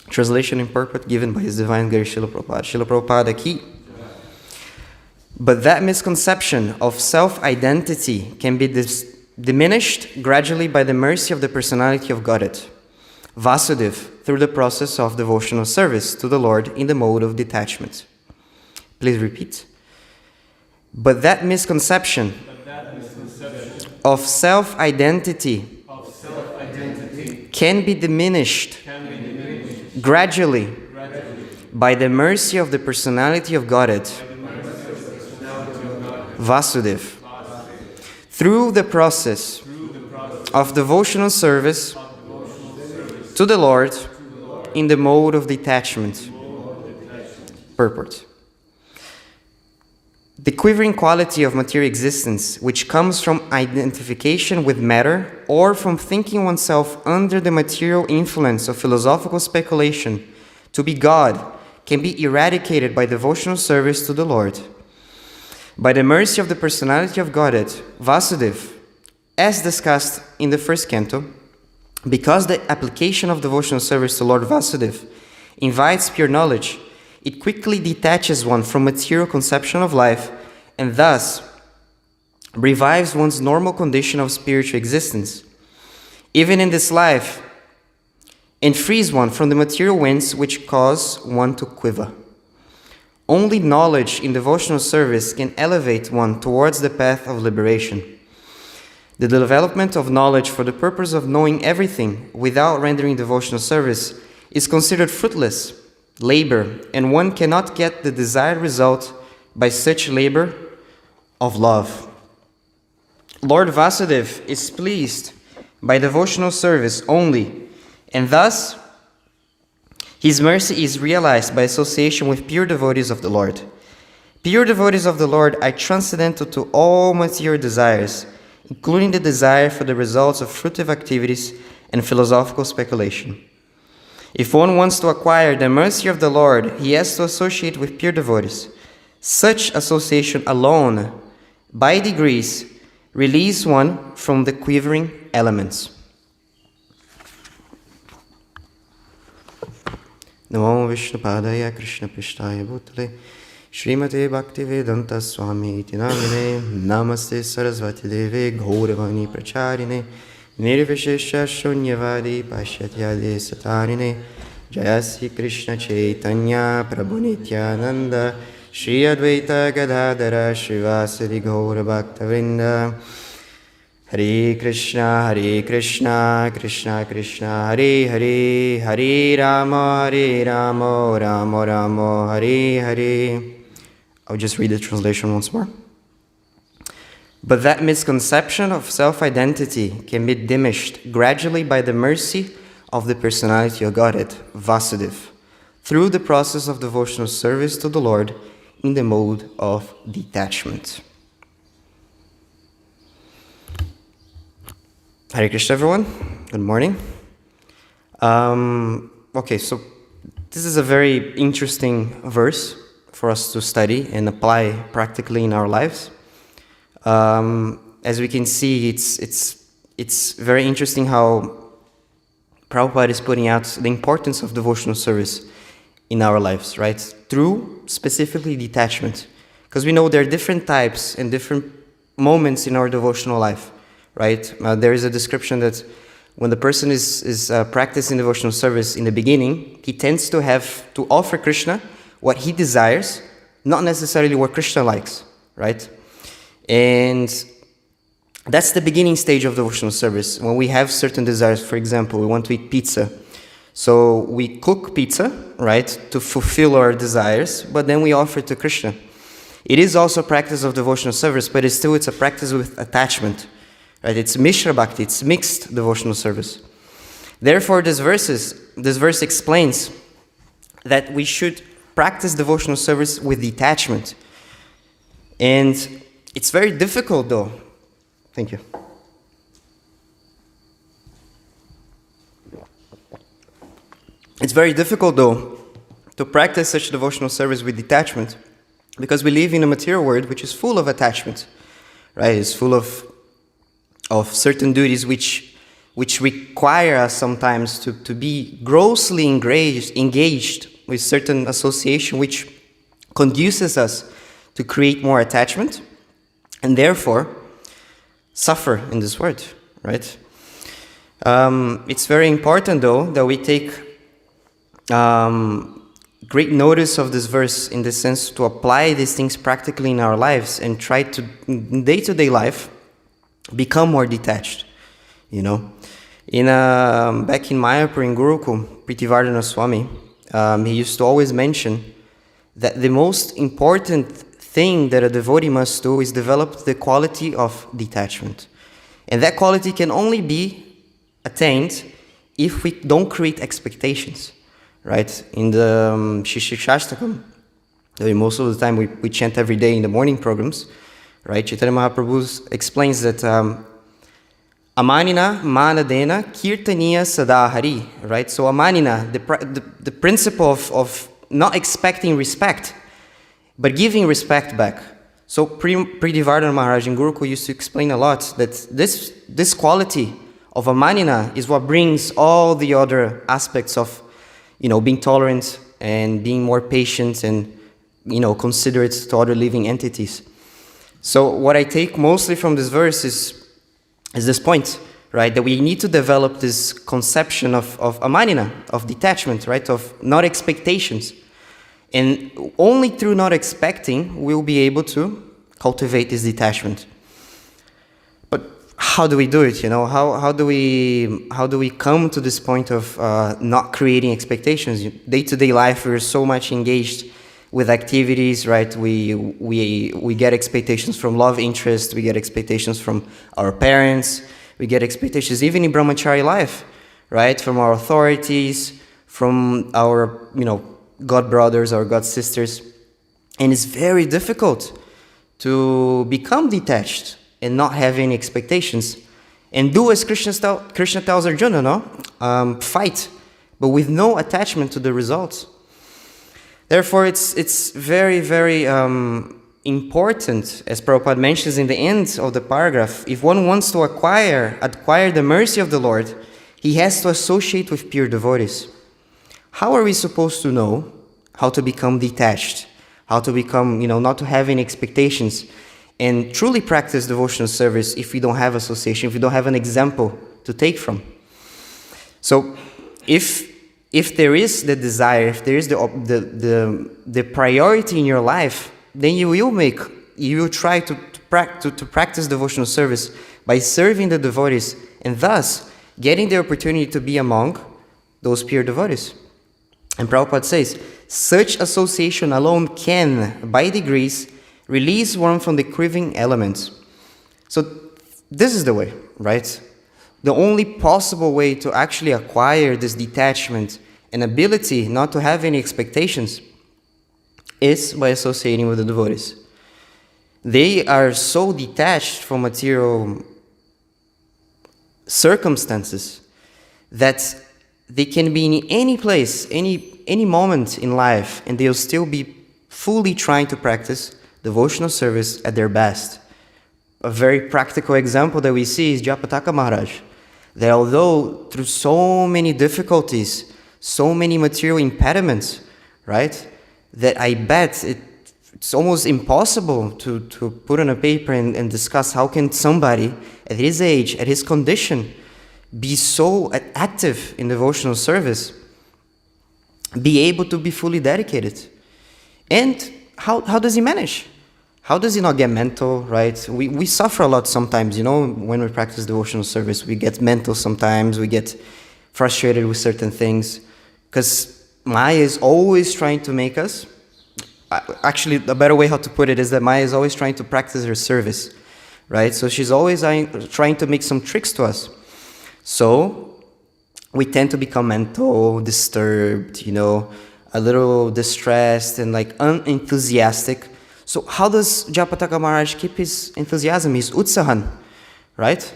Translation in purport given by His Divine Grace Srila Prabhupada. Srila Prabhupada ki. But that misconception of self-identity can be diminished gradually by the mercy of the personality of Godhead, Vasudeva, through the process of devotional service to the Lord in the mode of detachment. Please repeat. But that misconception of self-identity can be diminished gradually by the mercy of the personality of Godhead, Vasudeva, through the process of devotional service to the Lord in the mode of detachment. Purport. The quivering quality of material existence, which comes from identification with matter or from thinking oneself under the material influence of philosophical speculation to be God, can be eradicated by devotional service to the Lord. By the mercy of the personality of Godhead, Vasudeva, as discussed in the first canto, because the application of devotional service to Lord Vasudeva invites pure knowledge, it quickly detaches one from material conception of life and thus revives one's normal condition of spiritual existence, even in this life, and frees one from the material winds which cause one to quiver. Only knowledge in devotional service can elevate one towards the path of liberation. The development of knowledge for the purpose of knowing everything without rendering devotional service is considered fruitless labor, and one cannot get the desired result by such labor of love. Lord Vasudeva is pleased by devotional service only, and thus His mercy is realized by association with pure devotees of the Lord. Pure devotees of the Lord are transcendental to all material desires, including the desire for the results of fruitive activities and philosophical speculation. If one wants to acquire the mercy of the Lord, he has to associate with pure devotees. Such association alone, by degrees, release one from the quivering elements. Namo Vishnupadaya Krishna Pishtaya Bhutale Srimate Bhaktivedanta Swami Iti Namine Namaste Sarasvati Deve Gauravani Pracharine Nirvishesha Shunyavadi Pashatyade Satarine Jayasri Krishna Chaitanya Prabhu Nityananda Shri Advaita Gadadara Srivasadi Gaura Bhaktavrinda Hare Krishna, Krishna Krishna, Hare Hare, Hare Rama, Rama Rama, Hare Hare. I'll just read the translation once more. But that misconception of self-identity can be diminished gradually by the mercy of the personality of Godhead, Vasudeva, through the process of devotional service to the Lord in the mode of detachment. Hare Krishna, everyone. Good morning. Okay, so this is a very interesting verse for us to study and apply practically in our lives. As we can see, it's very interesting how Prabhupada is putting out the importance of devotional service in our lives, right? Through specifically detachment. Because we know there are different types and different moments in our devotional life. Right? There is a description that when the person is practicing devotional service in the beginning, he tends to have to offer Krishna what he desires, not necessarily what Krishna likes, right? And that's the beginning stage of devotional service. When we have certain desires, for example, we want to eat pizza. So we cook pizza, right, to fulfill our desires, but then we offer it to Krishna. It is also a practice of devotional service, but it's a practice with attachment. Right? It's Mishra Bhakti, it's mixed devotional service. Therefore, this verse explains that we should practice devotional service with detachment. And it's very difficult though. Thank you. It's very difficult though to practice such devotional service with detachment because we live in a material world which is full of attachment. Right? It's full of certain duties which which require us sometimes to be grossly engaged with certain association, which conduces us to create more attachment, and therefore suffer in this world, right? It's very important, though, that we take great notice of this verse in the sense to apply these things practically in our lives and try to, in day-to-day life, become more detached, you know. Back in Mayapur in Gurukul, Pritivardhana Swami, he used to always mention that the most important thing that a devotee must do is develop the quality of detachment. And that quality can only be attained if we don't create expectations, right? In the Shishikshashtakam, most of the time we chant every day in the morning programs, right? Chaitanya Mahaprabhu explains that Amanina Manadena Kirtaniya Sadahari, right? So Amanina, the principle of not expecting respect, but giving respect back. So Pridivardhana Maharaj in Gurukul used to explain a lot that this quality of Amanina is what brings all the other aspects of, being tolerant and being more patient and, considerate to other living entities. So what I take mostly from this verse is this point, right? That we need to develop this conception of amanina, of detachment, right? Of not expectations. And only through not expecting, we'll be able to cultivate this detachment. But how do we do it, How do we come to this point of not creating expectations? Day-to-day life, we're so much engaged with activities, right? We get expectations from love interest, we get expectations from our parents, we get expectations even in brahmachari life, right? From our authorities, from our, god brothers or god sisters. And it's very difficult to become detached and not have any expectations. And do as Krishna tells Arjuna, fight, but with no attachment to the results. Therefore, it's very, very important, as Prabhupada mentions in the end of the paragraph, if one wants to acquire the mercy of the Lord, he has to associate with pure devotees. How are we supposed to know how to become detached, how to become, not to have any expectations, and truly practice devotional service if we don't have association, if we don't have an example to take from? So, if there is the desire, if there is the priority in your life, then you will try to practice devotional service by serving the devotees and thus getting the opportunity to be among those pure devotees. And Prabhupada says, such association alone can, by degrees, release one from the craving elements. So this is the way, right? The only possible way to actually acquire this detachment and ability not to have any expectations is by associating with the devotees. They are so detached from material circumstances that they can be in any place, any moment in life, and they'll still be fully trying to practice devotional service at their best. A very practical example that we see is Japataka Maharaj, that although through so many difficulties, so many material impediments, right, that I bet it's almost impossible to put on a paper and discuss how can somebody at his age, at his condition, be so active in devotional service, be able to be fully dedicated. And how does he manage? How does he not get mental, right? We suffer a lot sometimes, when we practice devotional service. We get mental sometimes, we get frustrated with certain things, because Maya is always trying to make us, actually a better way how to put it is that Maya is always trying to practice her service, right? So she's always trying to make some tricks to us. So we tend to become mental, disturbed, a little distressed and unenthusiastic. So how does Japataka Maharaj keep his enthusiasm, his utsahan, right?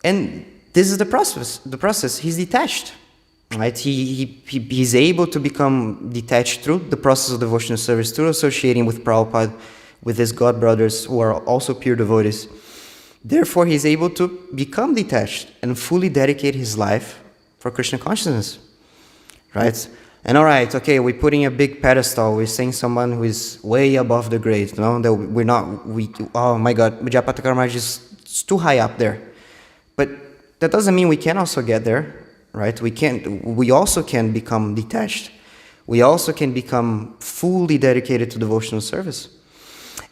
And this is the process. He's detached, right? He's able to become detached through the process of devotional service, through associating with Prabhupada, with his god brothers who are also pure devotees, Therefore, he's able to become detached and fully dedicate his life for Krishna consciousness, right? And all right, okay, we're putting a big pedestal. We're saying someone who is way above the grade, that we're not, oh my God, Vijayapataka Maharaj is too high up there. But that doesn't mean we can also get there, right? We also can become detached. We also can become fully dedicated to devotional service.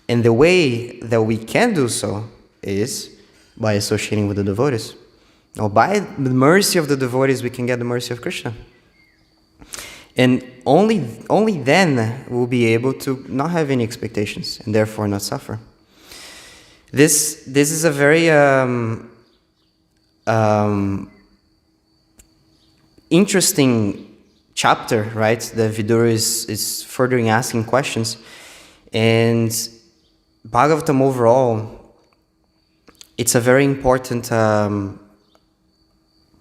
And the way that we can do so is by associating with the devotees. Now, by the mercy of the devotees, we can get the mercy of Krishna. And only then we'll be able to not have any expectations and therefore not suffer. This is a very interesting chapter, right? The Vidura is furthering asking questions. And Bhagavatam overall, it's a very important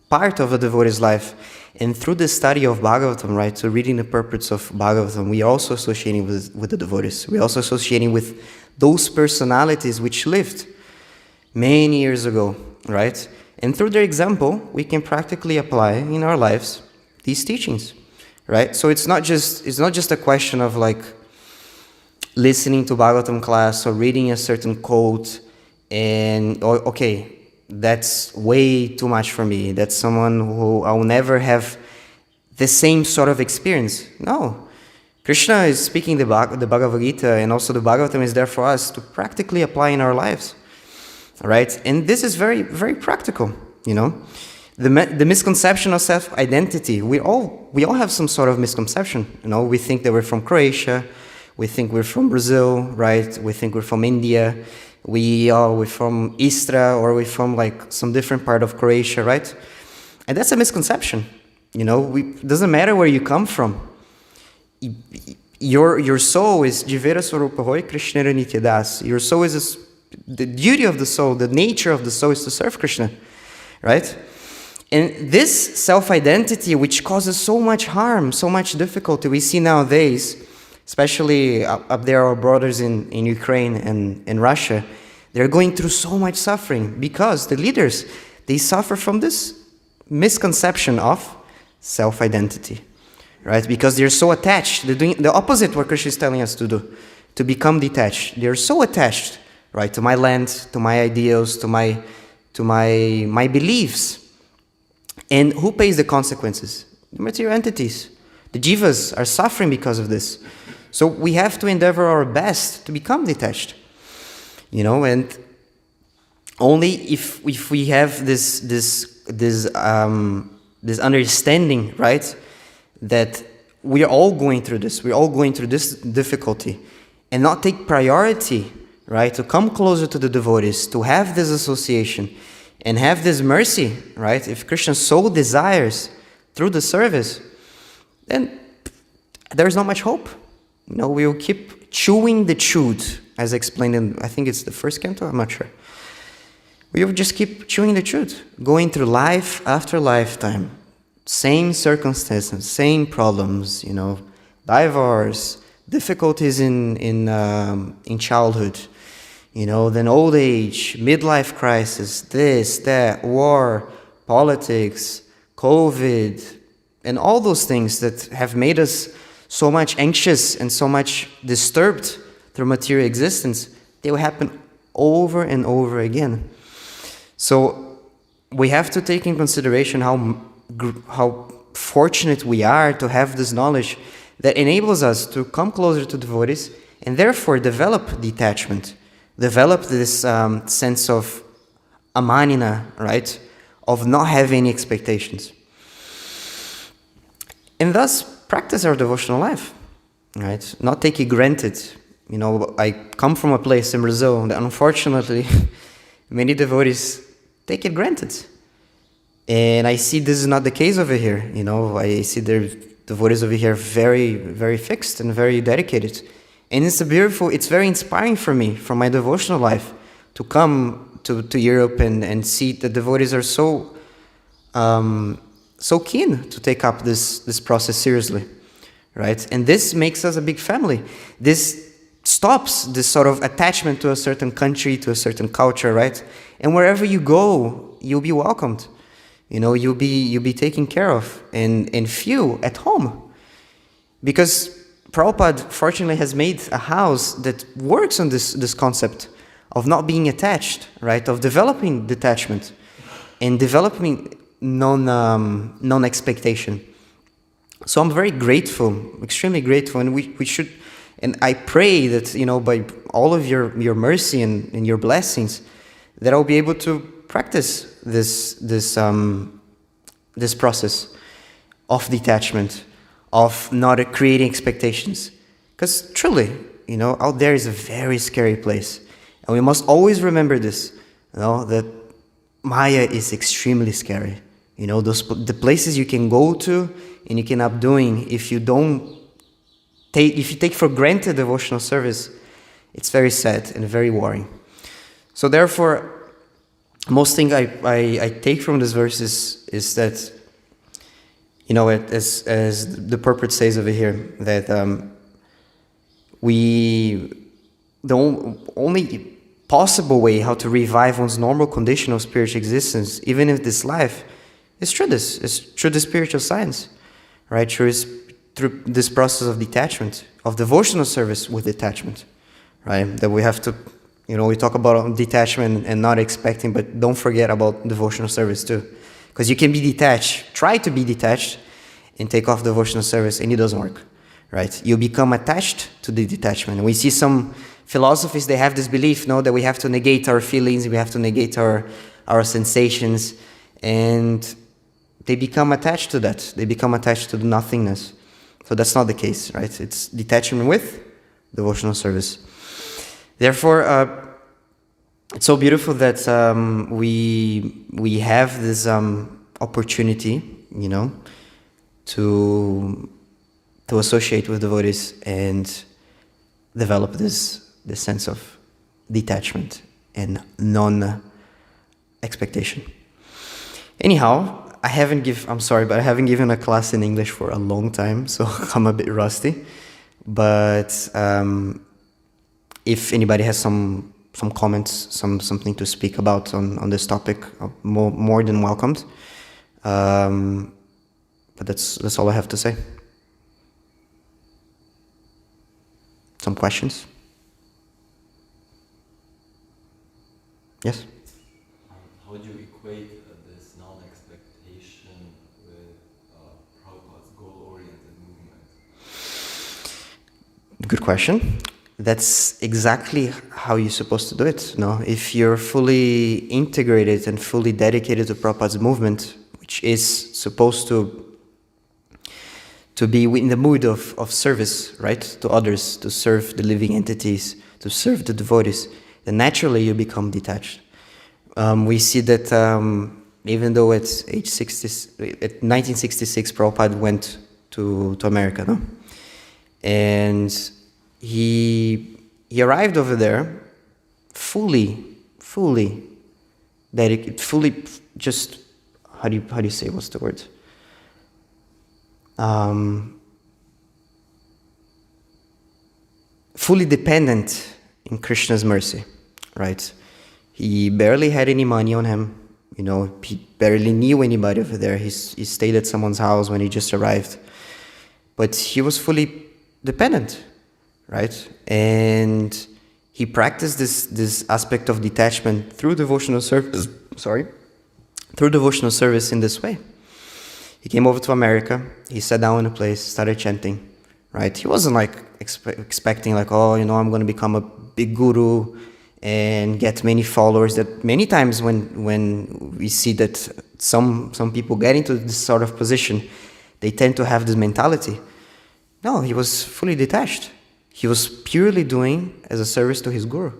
part of a devotee's life. And through the study of Bhagavatam, right, so reading the purports of Bhagavatam, we are also associating with the devotees. We are also associating with those personalities which lived many years ago, right? And through their example, we can practically apply in our lives these teachings, right? So it's not just a question of like listening to Bhagavatam class or reading a certain quote and, okay, that's way too much for me. That's someone who I'll never have the same sort of experience. No. Krishna is speaking the Bhagavad Gita, and also the Bhagavatam is there for us to practically apply in our lives. Right? And this is very, very practical, The misconception of self-identity, we all have some sort of misconception. We think that we're from Croatia, we think we're from Brazil, right? We think we're from India. We're from Istra, or we're from like some different part of Croatia, right? And that's a misconception. It doesn't matter where you come from. Your soul is Jivera Swarupa Hoy Krishnera Nityadas. Your soul is the duty of the soul, the nature of the soul is to serve Krishna, right? And this self-identity, which causes so much harm, so much difficulty, we see nowadays, especially up there, our brothers in Ukraine and in Russia, they're going through so much suffering because the leaders, they suffer from this misconception of self-identity, right? Because they're so attached. They're doing the opposite what Krishna is telling us to do, to become detached. They're so attached, right, to my land, to my ideals, to my beliefs. And who pays the consequences? The material entities. The jivas are suffering because of this. So we have to endeavor our best to become detached, and only if we have this understanding, right, that we are all going through this, difficulty, and not take priority, right, to come closer to the devotees, to have this association, and have this mercy, right? If Krishna so desires through the service, then there's not much hope. We will keep chewing the chewed, as explained in, I think it's the first canto, I'm not sure. We will just keep chewing the chewed, going through life after lifetime, same circumstances, same problems, divorce, difficulties in childhood, then old age, midlife crisis, this, that, war, politics, COVID, and all those things that have made us so much anxious and so much disturbed through material existence, they will happen over and over again. So we have to take in consideration how fortunate we are to have this knowledge that enables us to come closer to devotees and therefore develop detachment, develop this sense of amanina, right, of not having any expectations. And thus practice our devotional life, right? Not take it granted. I come from a place in Brazil that unfortunately many devotees take it granted. And I see this is not the case over here. I see the devotees over here very, very fixed and very dedicated. And it's very inspiring for me, from my devotional life, to come to Europe and see the devotees are so keen to take up this process seriously, right? And this makes us a big family. This stops this sort of attachment to a certain country, to a certain culture, right? And wherever you go, you'll be welcomed. You'll be taken care of and feel at home. Because Prabhupada, fortunately, has made a house that works on this concept of not being attached, right? Of developing detachment and developing non-expectation. So I'm very grateful, extremely grateful, and we should, and I pray that, by all of your mercy and your blessings, that I'll be able to practice this process of detachment, of not creating expectations. Because truly, out there is a very scary place. And we must always remember this, that Maya is extremely scary. The places you can go to and you can end up doing if you take for granted devotional service, it's very sad and very worrying. So therefore, most thing I take from this verse is that, as the purport says over here, that the only possible way how to revive one's normal condition of spiritual existence, even in this life, is through this. It's through the spiritual science, right? Through this process of detachment, of devotional service with detachment, right? That we have to, we talk about detachment and not expecting, but don't forget about devotional service too. Because you can be detached, try to be detached, and take off devotional service, and it doesn't work, right? You become attached to the detachment. We see some philosophies, they have this belief, that we have to negate our feelings, we have to negate our sensations, and they become attached to that. They become attached to the nothingness. So that's not the case, right? It's detachment with devotional service. Therefore, it's so beautiful that we have this opportunity, to associate with devotees and develop this sense of detachment and non-expectation. Anyhow, I'm sorry, but I haven't given a class in English for a long time, so I'm a bit rusty. But if anybody has some comments, something to speak about on this topic, more than welcomed. But that's all I have to say. Some questions? Yes? How would you equate this non-expectation with Prabhupada's goal-oriented movement? Good question. That's exactly how you're supposed to do it. If you're fully integrated and fully dedicated to Prabhupada's movement, which is supposed to be in the mood of service, right, to others, to serve the living entities, to serve the devotees, then naturally you become detached. We see that even though at 1966, Prabhupada went to America, and he arrived over there fully dedicated, fully just, how do you say, what's the word? Fully dependent in Krishna's mercy, right? He barely had any money on him, he barely knew anybody over there. He stayed at someone's house when he just arrived, but he was fully dependent, right? And he practiced this aspect of detachment through devotional service. Through devotional service in this way. He came over to America, he sat down in a place, started chanting, right? He wasn't expecting I'm going to become a big guru and get many followers. That many times when we see that some people get into this sort of position, they tend to have this mentality. No, he was fully detached. He was purely doing as a service to his guru,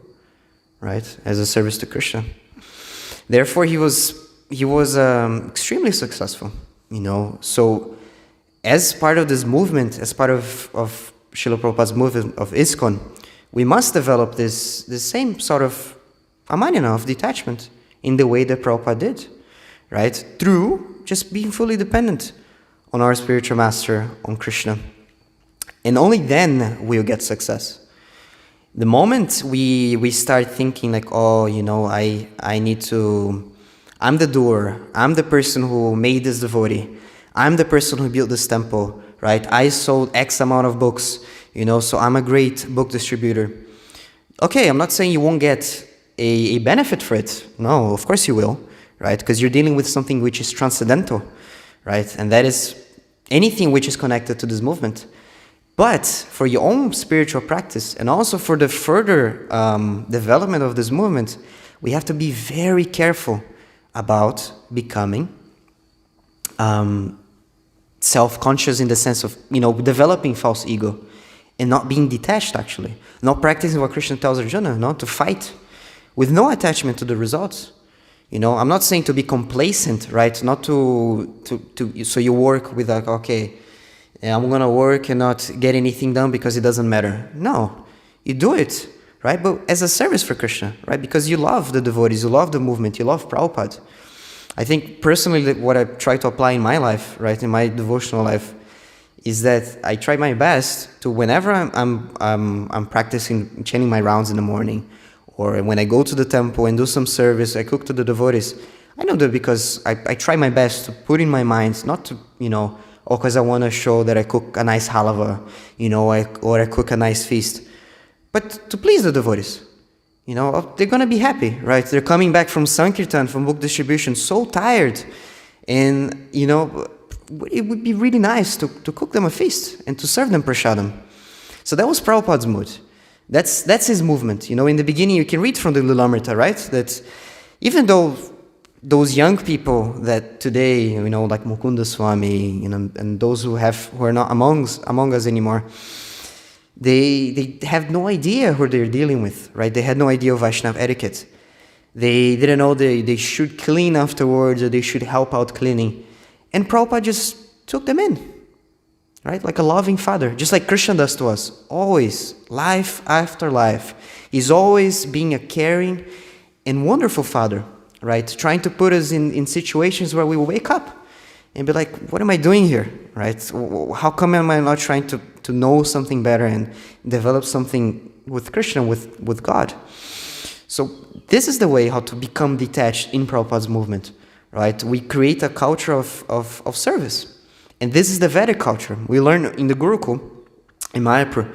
right? As a service to Krishna. Therefore, he was extremely successful. So as part of this movement, as part of Srila Prabhupada's movement of ISKCON, we must develop this same sort of amanina, of detachment, in the way that Prabhupada did, right? Through just being fully dependent on our spiritual master, on Krishna. And only then we'll get success. The moment we start thinking like, oh, I need to, I'm the doer, I'm the person who made this devotee, I'm the person who built this temple, right? I sold X amount of books, so I'm a great book distributor. Okay, I'm not saying you won't get a benefit for it. No, of course you will, right? Because you're dealing with something which is transcendental, right? And that is anything which is connected to this movement. But for your own spiritual practice and also for the further development of this movement, we have to be very careful about becoming self-conscious in the sense of, developing false ego and not being detached, actually. Not practicing what Krishna tells Arjuna, to fight with no attachment to the results. I'm not saying to be complacent, right? Not to so you work with like, okay, I'm going to work and not get anything done because it doesn't matter. No, you do it, right? But as a service for Krishna, right? Because you love the devotees, you love the movement, you love Prabhupada. I think personally what I try to apply in my life, right, in my devotional life, is that I try my best to, whenever I'm practicing chanting my rounds in the morning, or when I go to the temple and do some service, I cook to the devotees. I know that because I try my best to put in my mind, not to, because I want to show that I cook a nice halava, or I cook a nice feast, but to please the devotees. They're going to be happy, right? They're coming back from Sankirtan, from book distribution, so tired. And, it would be really nice to cook them a feast and to serve them prasadam. So that was Prabhupada's mood. That's his movement. In the beginning, you can read from the Lilamrita, right? That even though those young people that today, like Mukunda Swami, and those who are not among us anymore, they have no idea who they're dealing with, right? They had no idea of Vaishnava etiquette. They didn't know they should clean afterwards, or they should help out cleaning. And Prabhupada just took them in, right? Like a loving father, just like Krishna does to us. Always, life after life. He's always being a caring and wonderful father, right? Trying to put us in situations where we will wake up and be like, what am I doing here, right? How come am I not trying to know something better and develop something with Krishna, with God? So this is the way how to become detached in Prabhupada's movement, right? We create a culture of service. And this is the Vedic culture. We learn in the Gurukul, in Mayapur,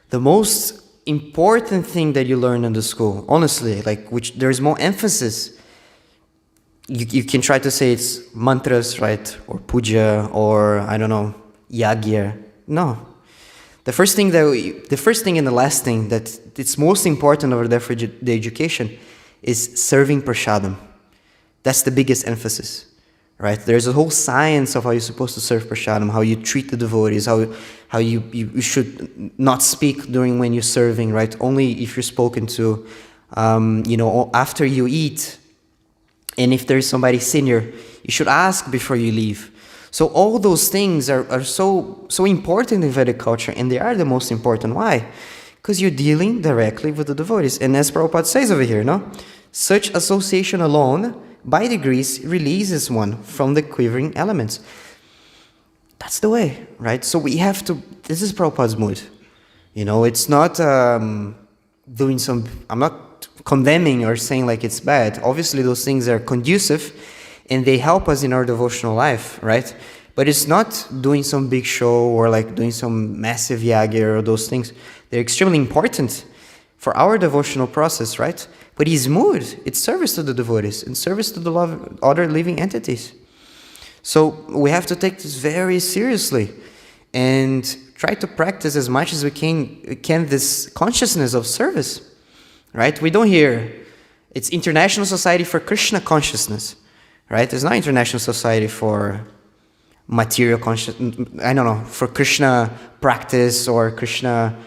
the most important thing that you learn in the school, honestly, like which there's more emphasis. You can try to say it's mantras, right? Or puja, or I don't know, yagya. No. The first thing and the last thing that it's most important over there for the education is serving prasadam. That's the biggest emphasis, right? There's a whole science of how you're supposed to serve prasadam, how you treat the devotees, how you should not speak during when you're serving, right? Only if you're spoken to, after you eat. And if there's somebody senior, you should ask before you leave. So all those things are so important in Vedic culture, and they are the most important. Why? Because you're dealing directly with the devotees. And as Prabhupada says over here, such association alone, by degrees, releases one from the quivering elements. That's the way, right? So we have to, this is Prabhupada's mood. It's not doing some, I'm not condemning or saying like it's bad. Obviously those things are conducive and they help us in our devotional life, right? But it's not doing some big show or like doing some massive yagya or those things. They're extremely important for our devotional process, right? But his mood, it's service to the devotees and service to the other living entities. So we have to take this very seriously and try to practice as much as we can this consciousness of service, right? We don't hear, it's International Society for Krishna Consciousness, right? It's not International Society for material consciousness, I don't know, for Krishna practice or Krishna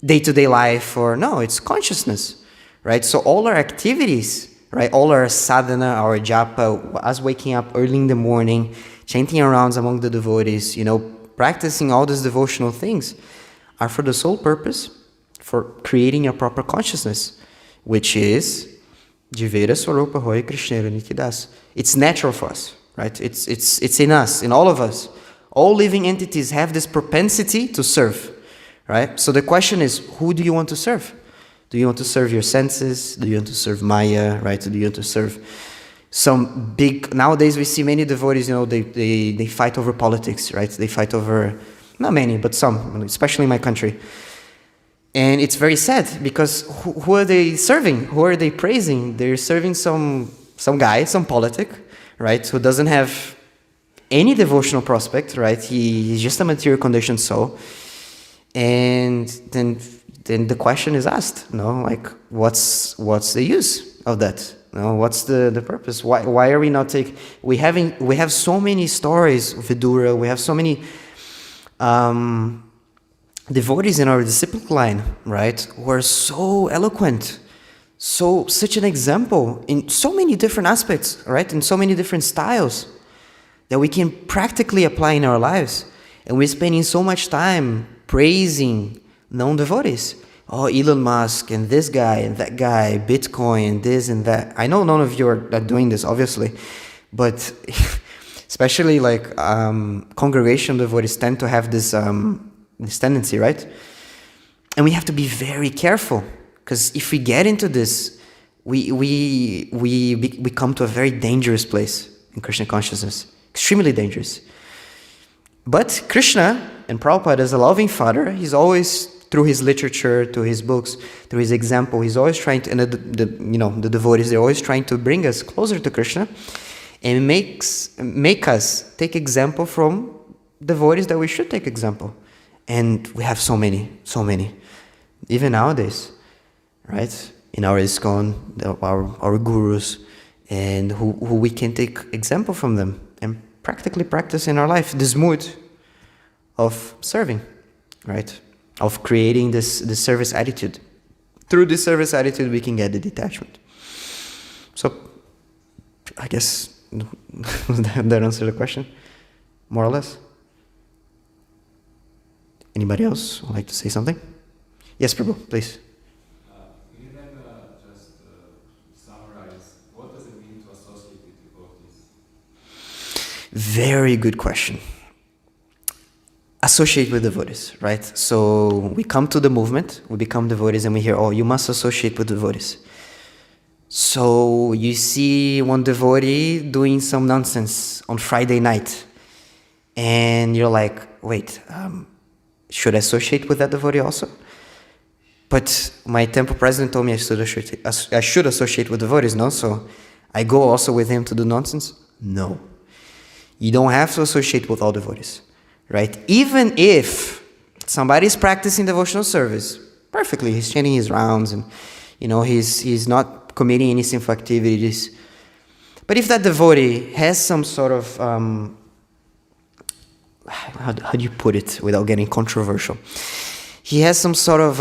day-to-day life, or no, it's consciousness. Right, so all our activities, right, all our sadhana, our japa, us waking up early in the morning, chanting our rounds among the devotees, practicing all these devotional things, are for the sole purpose for creating a proper consciousness, which is Jivera Swarupa Hoy Krishnera Nityadas. It's natural for us, right? It's in us, in all of us. All living entities have this propensity to serve, right? So the question is, who do you want to serve? Do you want to serve your senses? Do you want to serve Maya, right? Do you want to serve some big... Nowadays we see many devotees, they fight over politics, right? They fight over, not many, but some, especially in my country. And it's very sad, because who are they serving? Who are they praising? They're serving some guy, some politic, right? Who doesn't have any devotional prospect, right? He's just a material conditioned soul. And then the question is asked, what's the use of that? What's the purpose? Why are we not taking... We have so many stories of Vidura. We have so many devotees in our disciplic line, right? Who are so eloquent, such an example in so many different aspects, right? In so many different styles that we can practically apply in our lives. And we're spending so much time praising non-devotees. Oh, Elon Musk and this guy and that guy, Bitcoin, this and that. I know none of you are doing this, obviously, but especially congregation devotees tend to have this tendency, right? And we have to be very careful, because if we get into this, we come to a very dangerous place in Krishna consciousness, extremely dangerous. But Krishna and Prabhupada, as a loving father, he's always, through his literature, to his books, through his example, he's always trying to, and the devotees, they're always trying to bring us closer to Krishna, and make us take example from devotees that we should take example. And we have so many, even nowadays, right? In our ISKCON, our gurus, and who we can take example from them and practically practice in our life this mood of serving, right? Of creating this service attitude. Through this service attitude, we can get the detachment. So, I guess that answered the question, more or less. Anybody else would like to say something? Yes, Prabhu, please. Can you then just summarize, what does it mean to associate with devotees? Very good question. Associate with devotees, right? So we come to the movement, we become devotees, and we hear, oh, you must associate with devotees. So you see one devotee doing some nonsense on Friday night, and you're like, wait, should I associate with that devotee also? But my temple president told me I should associate with devotees, no? So I go also with him to do nonsense? No. You don't have to associate with all devotees, right? Even if somebody is practicing devotional service perfectly, he's chanting his rounds, and he's not committing any sinful activities. But if that devotee has some sort of how do you put it without getting controversial? He has some sort of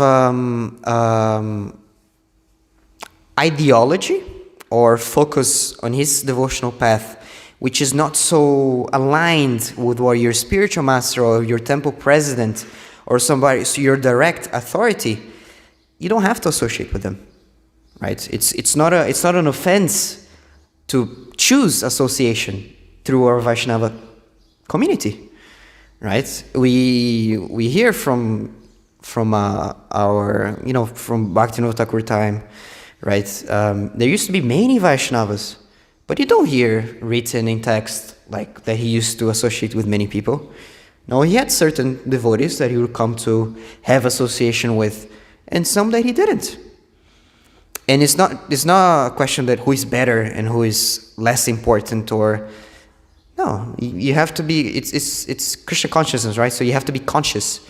ideology or focus on his devotional path, which is not so aligned with what your spiritual master or your temple president or somebody, so your direct authority, you don't have to associate with them, right? It's not an offense to choose association through our Vaishnava community. Right? We hear from our from Bhaktivinoda Thakur time, right? There used to be many Vaishnavas, but you don't hear written in text like that he used to associate with many people. No, he had certain devotees that he would come to have association with, and some that he didn't. And it's not a question that who is better and who is less important, or no, you have to be, it's Krishna consciousness, right? So you have to be conscious.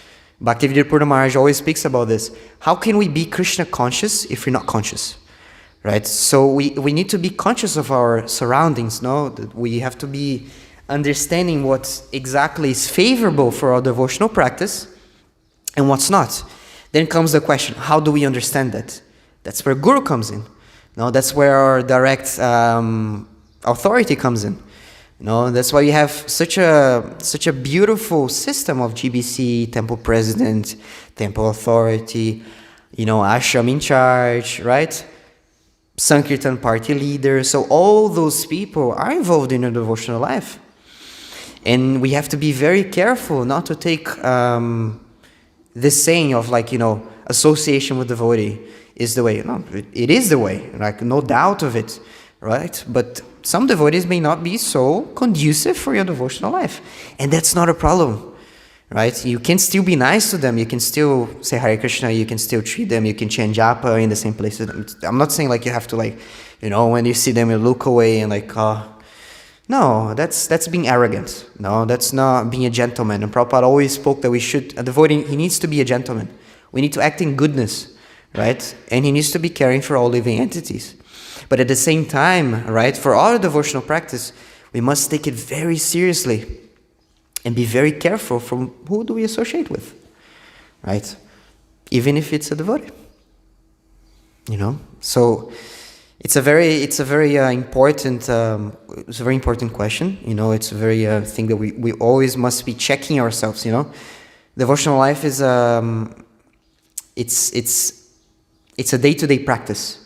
Bhaktivedanta Purna Maharaj always speaks about this. How can we be Krishna conscious if we're not conscious, right? So we need to be conscious of our surroundings, no? We have to be understanding what exactly is favorable for our devotional practice and what's not. Then comes the question, how do we understand that? That's where Guru comes in. No, that's where our direct authority comes in. That's why you have such a beautiful system of GBC, temple president, temple authority, ashram in charge, right? Sankirtan party leader. So all those people are involved in a devotional life. And we have to be very careful not to take this saying of association with devotee is the way. No, it is the way, like no doubt of it, right? But some devotees may not be so conducive for your devotional life, and that's not a problem, right? You can still be nice to them, you can still say Hare Krishna, you can still treat them, you can chant japa in the same places. I'm not saying like you have to like, when you see them you look away and like, no, that's being arrogant. No, that's not being a gentleman. And Prabhupada always spoke that a devotee, he needs to be a gentleman. We need to act in goodness, right? And he needs to be caring for all living entities. But at the same time, right, for our devotional practice, we must take it very seriously and be very careful from who do we associate with, right? Even if it's a devotee, So it's a very important question. It's a very thing that we always must be checking ourselves. Devotional life is it's a day-to-day practice,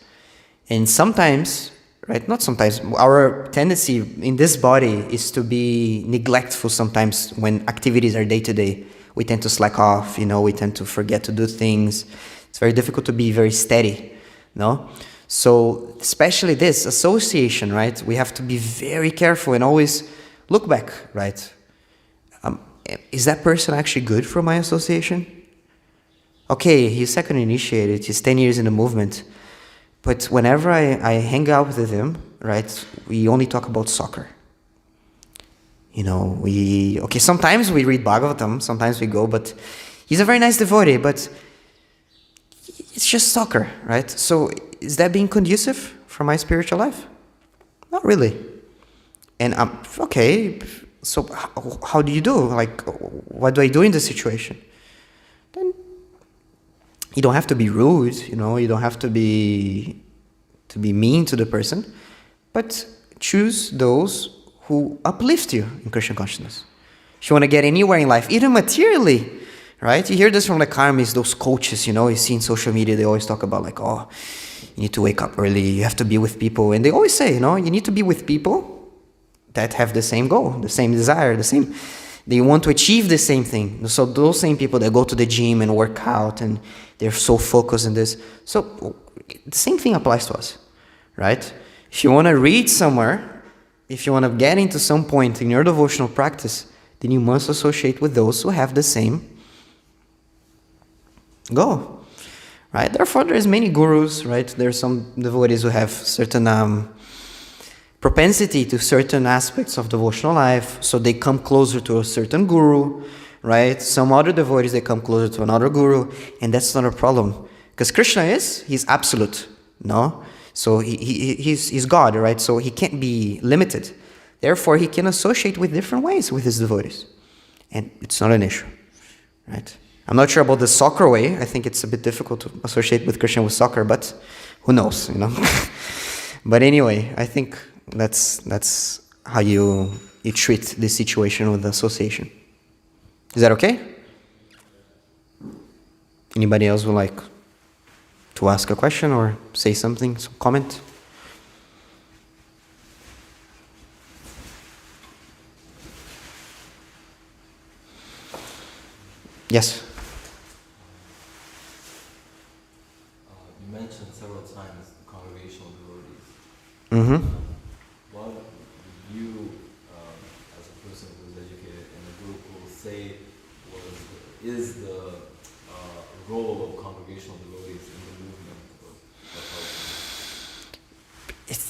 and sometimes, right? Not sometimes. Our tendency in this body is to be neglectful. Sometimes when activities are day-to-day, we tend to slack off. We tend to forget to do things. It's very difficult to be very steady. No. So especially this association, right? We have to be very careful and always look back, right? Is that person actually good for my association? Okay, he's second initiated, he's 10 years in the movement, but whenever I hang out with him, right, we only talk about soccer. Sometimes we read Bhagavatam, sometimes we go, but he's a very nice devotee, but it's just soccer, right? So is that being conducive for my spiritual life? Not really. And okay, so how do you do? Like, what do I do in this situation? Then you don't have to be rude, you don't have to be mean to the person, but choose those who uplift you in Krishna consciousness. If you want to get anywhere in life, even materially, right? You hear this from the karmis, those coaches, you see in social media, they always talk about like, you need to wake up early, you have to be with people. And they always say, you need to be with people that have the same goal, the same desire, they want to achieve the same thing. So those same people that go to the gym and work out and they're so focused on this. So the same thing applies to us, right? If you want to reach somewhere, if you want to get into some point in your devotional practice, then you must associate with those who have the same goal, right? Therefore, there's many gurus, right? There's some devotees who have certain propensity to certain aspects of devotional life, so they come closer to a certain guru, right? Some other devotees, they come closer to another guru, and that's not a problem. Because Krishna he's absolute, no? So he's God, right? So he can't be limited. Therefore, he can associate with different ways with his devotees. And it's not an issue, right? I'm not sure about the soccer way. I think it's a bit difficult to associate with Krishna with soccer, but who knows, But anyway, I think that's how you treat this situation with the association. Is that okay? Anybody else would like to ask a question or say something, some comment? Yes. You mentioned several times the congregational devotees. Mm-hmm. What you, as a person who's educated in the group, will say is the role of congregational devotees in the movement of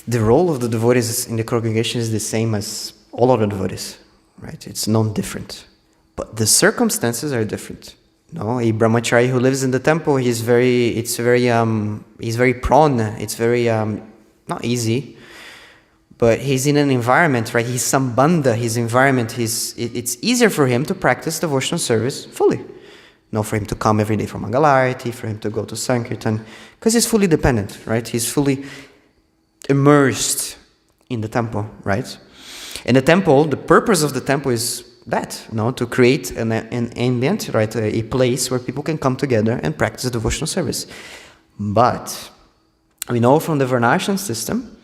The role of the devotees in the congregation is the same as all other devotees, right? It's non-different. But the circumstances are different. No, a brahmachari who lives in the temple, he's very prone. It's very not easy, but he's in an environment, right? He's sambandha. His environment, it's easier for him to practice devotional service fully. No, for him to come every day for Mangalarati, for him to go to Sankirtan, because he's fully dependent, right? He's fully immersed in the temple, right? And the temple, the purpose of the temple is that, to create an ambient, right, a place where people can come together and practice devotional service. But we know from the Varnashram system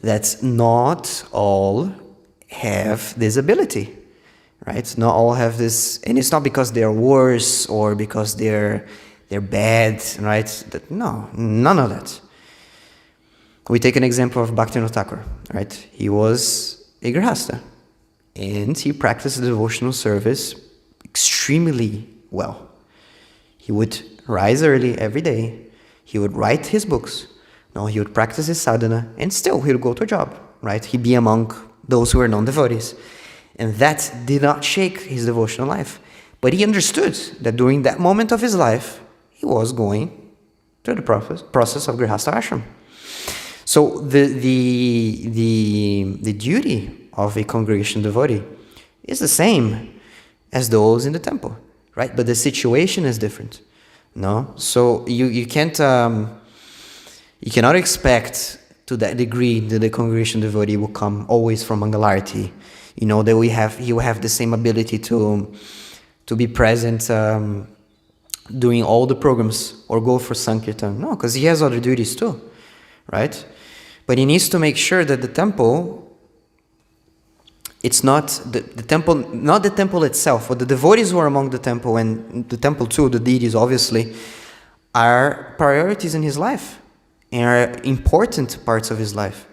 that not all have this ability, right? Not all have this, and it's not because they're worse or because they're they're bad, right? No, none of that. We take an example of Bhaktivinoda Thakur, right? He was a grihasta, and he practiced the devotional service extremely well. He would rise early every day, he would write his books, he would practice his sadhana, and still he would go to a job, right? He'd be among those who were non-devotees. And that did not shake his devotional life. But he understood that during that moment of his life, he was going through the process of grihasta ashram. So the duty of a congregation devotee is the same as those in the temple, right? But the situation is different. So you can't you cannot expect to that degree that the congregation devotee will come always from Mangalarti, that he will have the same ability to be present doing all the programs or go for Sankirtan. No, because he has other duties too, right? But he needs to make sure that the temple, it's not the temple, not the temple itself, but the devotees who are among the temple, and the temple too, the deities obviously, are priorities in his life and are important parts of his life.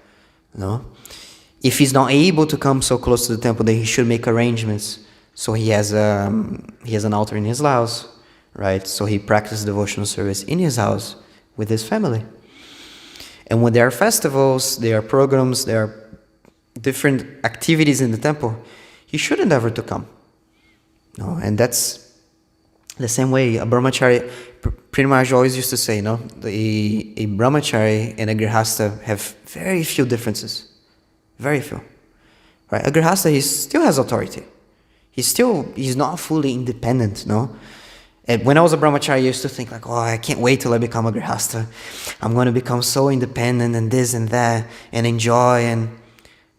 If he's not able to come so close to the temple, then he should make arrangements. So he has an altar in his house, right? So he practices devotional service in his house with his family. And when there are festivals, there are programs, there are different activities in the temple, he should endeavor to come. And that's the same way a brahmachari, pretty much always used to say, a brahmachari and a grihasta have very few differences. Very few. Right? A grihasta, he still has authority. He's not fully independent, And when I was a brahmachari, I used to think I can't wait till I become a grihasta. I'm going to become so independent and this and that and enjoy.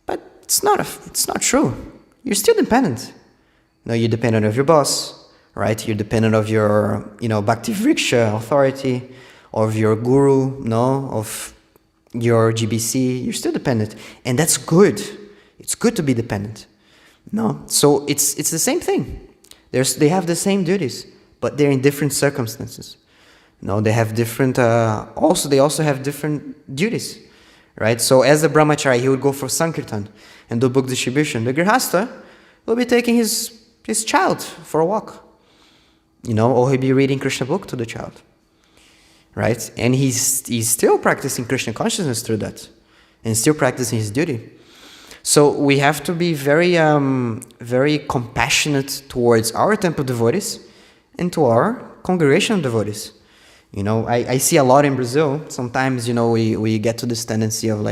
But it's not true. You're still dependent. You're dependent of your boss, right? You're dependent of your, Bhakti Vriksha authority, of your guru, of your GBC. You're still dependent. And that's good. It's good to be dependent. So it's the same thing. They have the same duties, but they're in different circumstances. They have different. They also have different duties, right? So as a brahmachari, he would go for Sankirtan and do book distribution. The grihasta will be taking his child for a walk, or he'll be reading Krishna book to the child, right? And he's still practicing Krishna consciousness through that, and still practicing his duty. So we have to be very, very compassionate towards our temple devotees and to our congregational devotees. I see a lot in Brazil. Sometimes, we get to this tendency of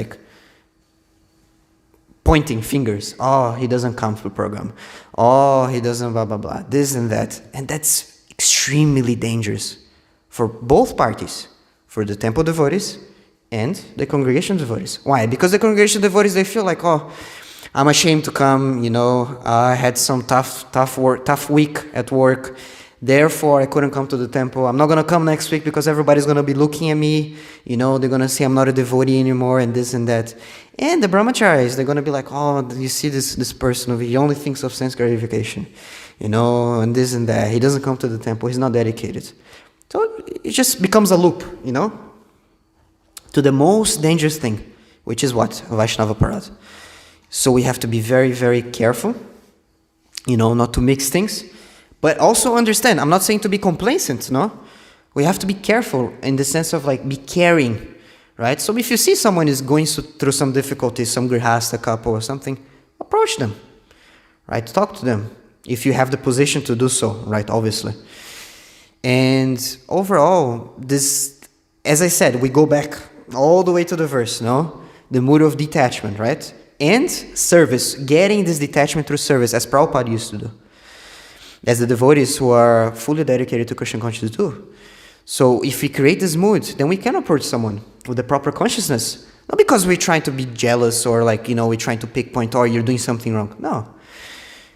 pointing fingers. Oh, he doesn't come to the program. Oh, he doesn't blah, blah, blah. This and that. And that's extremely dangerous for both parties, for the temple devotees and the congregation devotees. Why? Because the congregation devotees, they feel I'm ashamed to come, I had some tough week at work, therefore I couldn't come to the temple. I'm not going to come next week because everybody's going to be looking at me, they're going to say I'm not a devotee anymore and this and that. And the brahmacharis, they're going to be you see this person, he only thinks of sense gratification, and this and that. He doesn't come to the temple, he's not dedicated. So it just becomes a loop, to the most dangerous thing, which is what? Vaishnava Parad. So we have to be very, very careful, not to mix things, but also understand, I'm not saying to be complacent, We have to be careful in the sense of be caring, right? So if you see someone is going through some difficulties, some grihasta couple or something, approach them, right? Talk to them, if you have the position to do so, right? Obviously. And overall, this, as I said, we go back all the way to the verse, The mood of detachment, right? And service, getting this detachment through service, as Prabhupada used to do. As the devotees who are fully dedicated to Krishna consciousness do. So if we create this mood, then we can approach someone with the proper consciousness. Not because we're trying to be jealous or we're trying to pick point, or you're doing something wrong. No.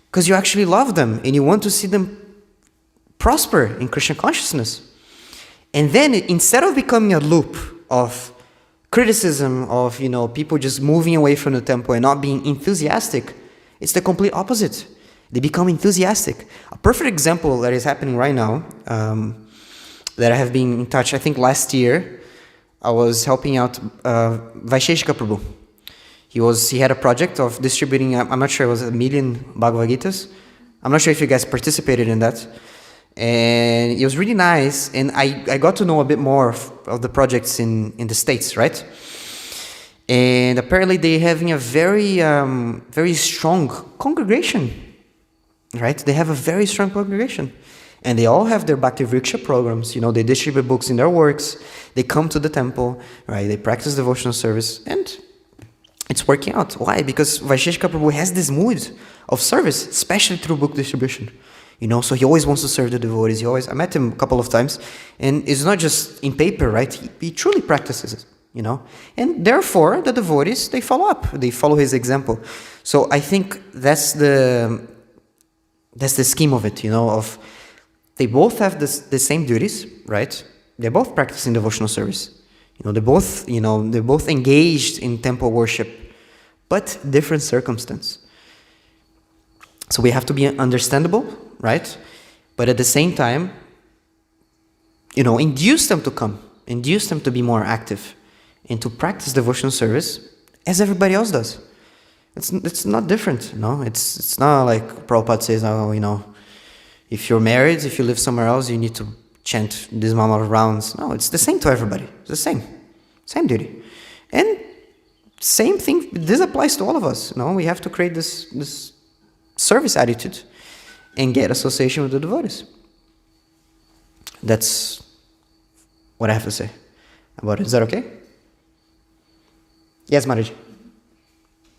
Because you actually love them and you want to see them prosper in Krishna consciousness. And then instead of becoming a loop of criticism of, people just moving away from the temple and not being enthusiastic, it's the complete opposite. They become enthusiastic. A perfect example that is happening right now, that I have been in touch. I think last year I was helping out Vaisheshika Prabhu. He had a project of distributing, I'm not sure, it was 1 million Bhagavad Gitas. I'm not sure if you guys participated in that. And it was really nice, and I got to know a bit more of the projects in the States, right? And apparently they're having a very, very strong congregation, right? They have a very strong congregation. And they all have their Bhakti Vriksha programs. They distribute books in their works. They come to the temple, right? They practice devotional service, and it's working out. Why? Because Vaisheshika Prabhu has this mood of service, especially through book distribution. So he always wants to serve the devotees. I met him a couple of times, and it's not just in paper, right? He truly practices it, And therefore, the devotees, they follow up. They follow his example. So I think that's the scheme of it, of they both have the same duties, right? They're both practicing devotional service. They're both engaged in temple worship, but different circumstance. So we have to be understandable, right? But at the same time, induce them to come, induce them to be more active, and to practice devotional service as everybody else does. It's not different, It's not like Prabhupada says, if you're married, if you live somewhere else, you need to chant this amount of rounds. No, it's the same to everybody. It's the same duty. And same thing, this applies to all of us. We have to create this service attitude and get association with the devotees. That's what I have to say about it. Is that okay? Yes, Marij.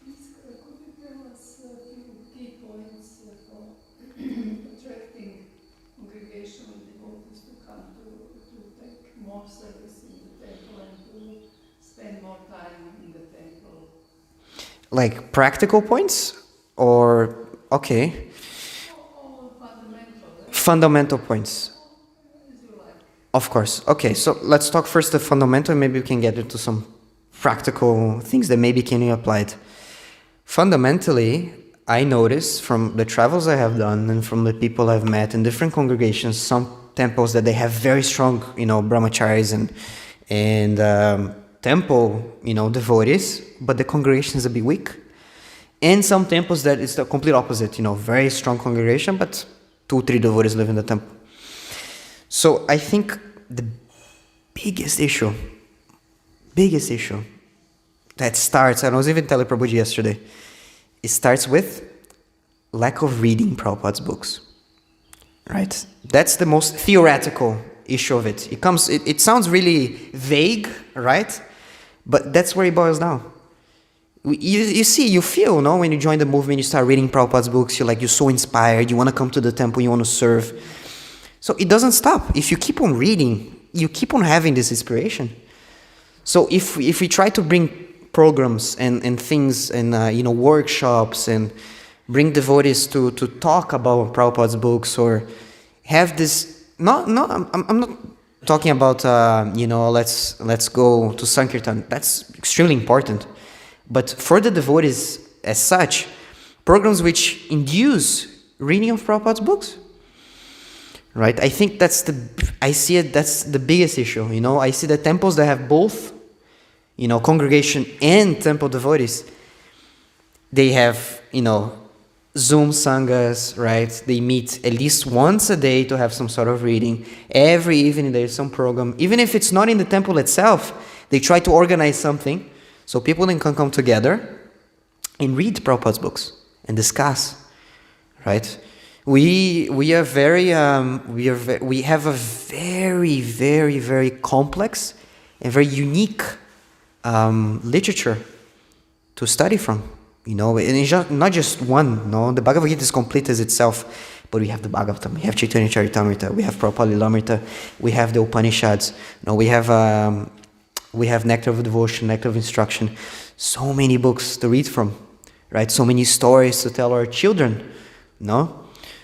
Please, could you tell us a few key points for attracting congregation and devotees to come to take more service in the temple and to spend more time in the temple? Like practical points? Or, okay. Or fundamental? Fundamental points. As you like. Of course. Okay, so let's talk first the fundamental, and maybe we can get into some practical things that maybe can be applied. Fundamentally, I notice from the travels I have done and from the people I've met in different congregations, some temples that they have very strong, brahmacharis and temple, devotees, but the congregation is a bit weak. And some temples that it's the complete opposite, very strong congregation, but 2-3 devotees live in the temple. So I think the biggest issue that starts, and I was even telling Prabhuji yesterday, it starts with lack of reading Prabhupada's books, right? That's the most theoretical issue of it. It sounds really vague, right? But that's where it boils down. You feel, when you join the movement, you start reading Prabhupada's books, you're so inspired, you want to come to the temple, you want to serve. So it doesn't stop. If you keep on reading, you keep on having this inspiration. So if we try to bring programs and things and workshops and bring devotees to talk about Prabhupada's books or have this, I'm not talking about let's go to Sankirtan. That's extremely important. But for the devotees as such, programs which induce reading of Prabhupada's books, right? I think that's the biggest issue. I see the temples that have both, congregation and temple devotees. They have, Zoom sanghas, right? They meet at least once a day to have some sort of reading. Every evening there's some program. Even if it's not in the temple itself, they try to organize something so people can come together and read Prabhupada's books and discuss, right? We have a very, very, very complex and very unique literature to study from, and it's not just one. The Bhagavad Gita is complete as itself, but we have the Bhagavatam, we have Chaitanya Charitamrita, we have Prabhupada Lilamrita, we have the Upanishads, we have Nectar of Devotion, Nectar of Instruction, so many books to read from, right? So many stories to tell our children,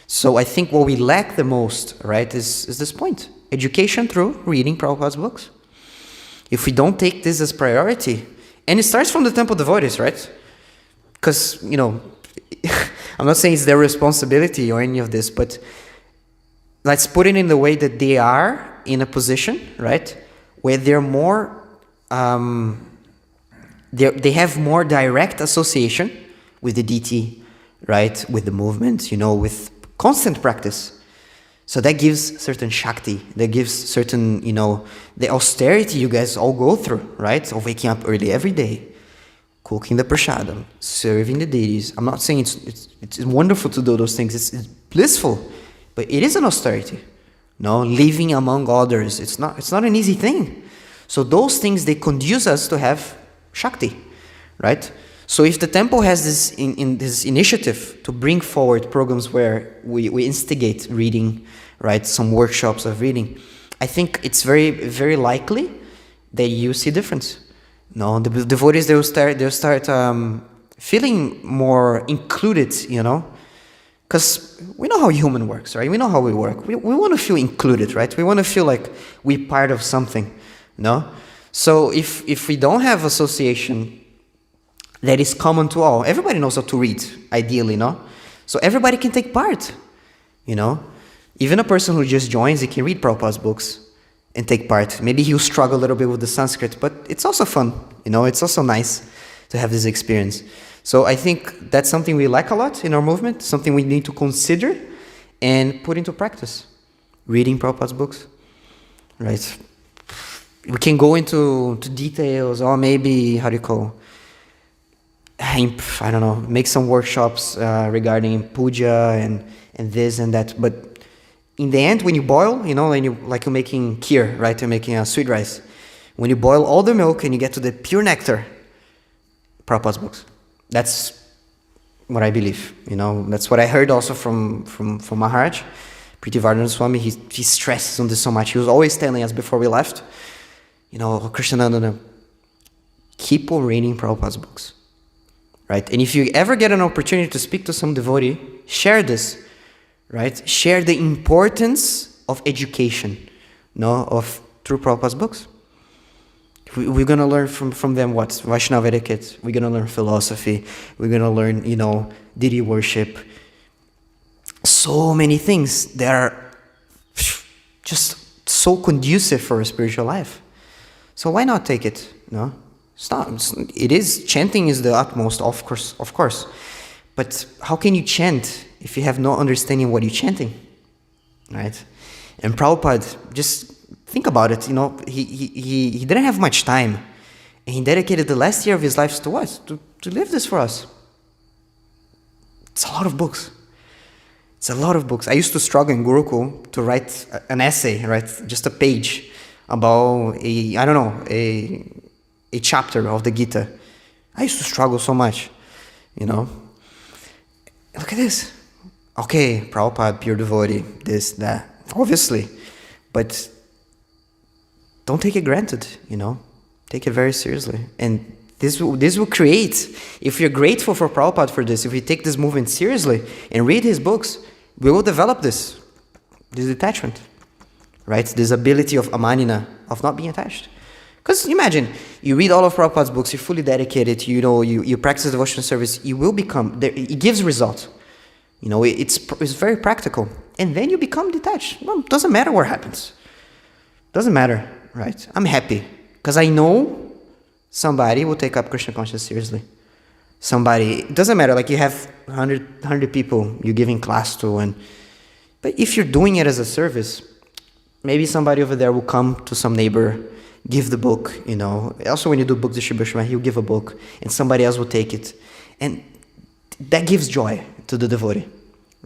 So I think what we lack the most, right, is this point. Education through reading Prabhupada's books. If we don't take this as priority, and it starts from the temple devotees, right? Because, I'm not saying it's their responsibility or any of this, but let's put it in the way that they are in a position, right, where they're more, they have more direct association with the deity, right, with the movement, with constant practice. So that gives certain Shakti, that gives certain, the austerity you guys all go through, right, of waking up early every day, cooking the prasadam, serving the deities. I'm not saying it's wonderful to do those things, it's blissful, but it is an austerity. Living among others, it's not an easy thing. So those things, they conduce us to have Shakti, right? So if the temple has this this initiative to bring forward programs where we instigate reading, right, some workshops of reading, I think it's very, very likely that you see difference. The devotees, they'll start feeling more included, because we know how human works, right? We know how we work. We want to feel included, right? We want to feel like we're part of something, So if we don't have association that is common to all, everybody knows how to read, ideally, So everybody can take part, Even a person who just joins, he can read Prabhupada's books and take part. Maybe he'll struggle a little bit with the Sanskrit, but it's also fun, It's also nice to have this experience. So I think that's something we lack a lot in our movement, something we need to consider and put into practice. Reading Prabhupada's books, right? We can go into details, or maybe, I don't know, make some workshops regarding puja and this and that. But in the end, when you boil, when you're making kheer, right? You're making a sweet rice. When you boil all the milk and you get to the pure nectar, Prabhupada's books. That's what I believe, That's what I heard also from Maharaj, Pritivardhana Swami. He stresses on this so much. He was always telling us before we left, Krsnanandana, keep on reading Prabhupada's books, right? And if you ever get an opportunity to speak to some devotee, share this, right? Share the importance of education, through Prabhupada's books. We're going to learn from them what? Vaishnava etiquette. We're going to learn philosophy. We're going to learn, deity worship. So many things that are just so conducive for a spiritual life. So why not take it? Stop. Chanting is the utmost, of course. But how can you chant if you have no understanding what you're chanting? Right? And Prabhupada, just think about it, he didn't have much time. And he dedicated the last year of his life to what? To live this for us. It's a lot of books. I used to struggle in Gurukul to write an essay, right? Just a page about a chapter of the Gita. I used to struggle so much, Look at this. Okay, Prabhupada, pure devotee, this, that, obviously. But don't take it granted, Take it very seriously. And this will create, if you're grateful for Prabhupada for this, if we take this movement seriously and read his books, we will develop this detachment, right? This ability of amanina, of not being attached. Because imagine, you read all of Prabhupada's books, you're fully dedicated, you practice devotional service, you will become, it gives result. It's very practical. And then you become detached. Well, it doesn't matter what happens. Doesn't matter, right? I'm happy. Because I know somebody will take up Krishna consciousness seriously. Somebody, it doesn't matter, like you have 100 people you're giving class to, but if you're doing it as a service, maybe somebody over there will come to some neighbor, give the book, Also when you do book distribution, he'll give a book, and somebody else will take it. And that gives joy to the devotee,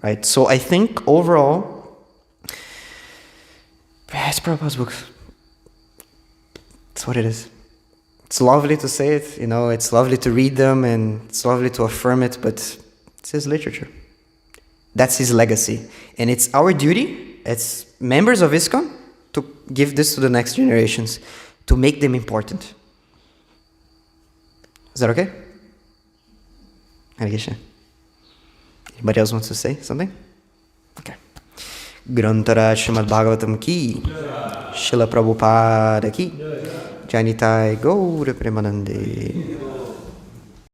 right? So I think overall, it's Prabhupada's books. That's what it is. It's lovely to say it, it's lovely to read them, and it's lovely to affirm it, but it's his literature. That's his legacy. And it's our duty, as members of ISKCON, to give this to the next generations, to make them important. Is that okay? Hare Krishna. Anybody else wants to say something? Okay. Grantaraj Srimad Bhagavatam ki, Srila Prabhupada ki, Janitai Gaura Premanande.